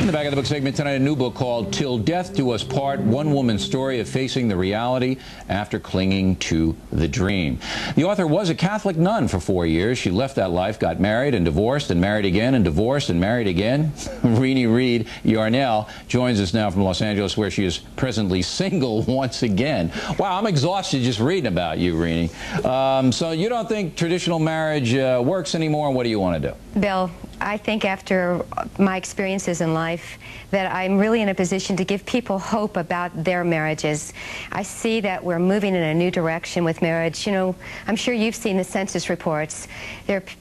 the back of the book segment tonight, a new book called Till Death Do Us Part, one woman's story of facing the reality after clinging to the dream. The author was a Catholic nun for 4 years. She left that life, got married and divorced and married again and divorced and married again. Rene Reid Yarnell joins us now from Los Angeles, where she is presently single once again. Wow, I'm exhausted just reading about you, Rene. So you don't think traditional marriage works anymore, and what do you want to do? Bill, I think after my experiences in life that I'm really in a position to give people hope about their marriages. I see that we're moving in a new direction with marriage. You know, I'm sure you've seen the census reports.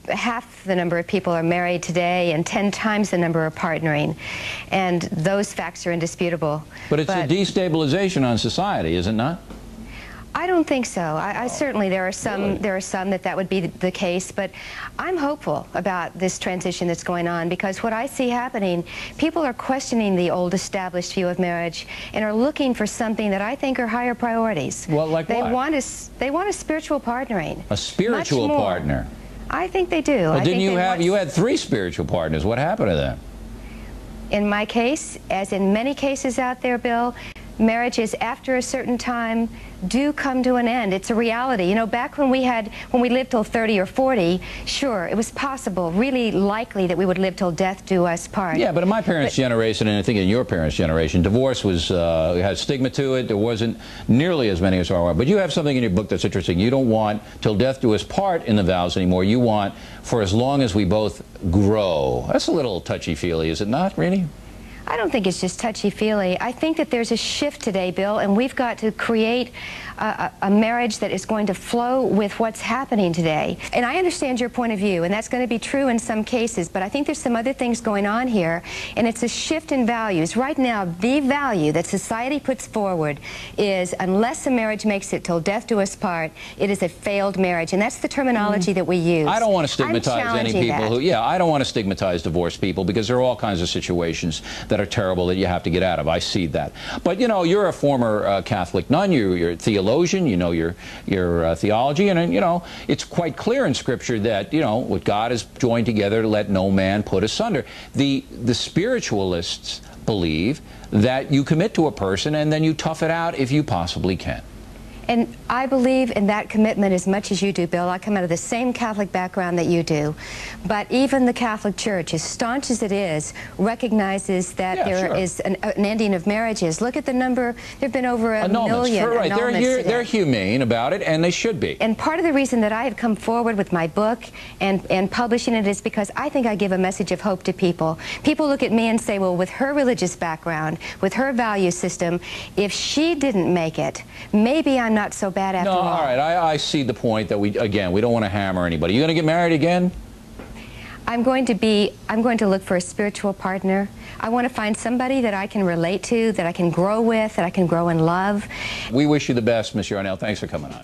Half the number of people are married today and 10 times the number are partnering. And those facts are indisputable. But it's a destabilization on society, is it not? I don't think so. I certainly, there are some Really? that would be the case, but I'm hopeful about this transition that's going on, because what I see happening, people are questioning the old established view of marriage and are looking for something that I think are higher priorities. Well, like they what? They want a spiritual partnering. A spiritual partner? I think they do. Well, you had 3 spiritual partners. What happened to them? In my case, as in many cases out there, Bill, marriages after a certain time do come to an end. It's a reality. You know, back when we lived till 30 or 40, sure, it was possible, really likely that we would live till death do us part. Yeah, but in my parents' generation, and I think in your parents' generation, divorce was had stigma to it. There wasn't nearly as many as there are. But you have something in your book that's interesting. You don't want till death do us part in the vows anymore. You want for as long as we both grow. That's a little touchy-feely, is it not, Rene? I don't think it's just touchy-feely. I think that there's a shift today, Bill, and we've got to create a marriage that is going to flow with what's happening today. And I understand your point of view, and that's going to be true in some cases, but I think there's some other things going on here, and it's a shift in values. Right now, the value that society puts forward is, unless a marriage makes it till death do us part, it is a failed marriage, and that's the terminology that we use. I don't want to stigmatize any people who, I don't want to stigmatize divorced people, because there are all kinds of situations that are terrible that you have to get out of. I see that. But, you know, you're a former Catholic nun, you're a theologian, you know your theology, and, you know, it's quite clear in Scripture that, you know, what God has joined together, let no man put asunder. The spiritualists believe that you commit to a person and then you tough it out if you possibly can. And I believe in that commitment as much as you do, Bill. I come out of the same Catholic background that you do. But even the Catholic Church, as staunch as it is, recognizes that there is an ending of marriages. Look at the number. There have been over a million annulments. They're humane about it, and they should be. And part of the reason that I have come forward with my book and publishing it is because I think I give a message of hope to people. People look at me and say, well, with her religious background, with her value system, if she didn't make it, maybe I'm not so bad after all. No, all right, I see the point that we don't want to hammer anybody. You going to get married again? I'm going to look for a spiritual partner. I want to find somebody that I can relate to, that I can grow with, that I can grow in love. We wish you the best, Miss Yarnell. Thanks for coming on.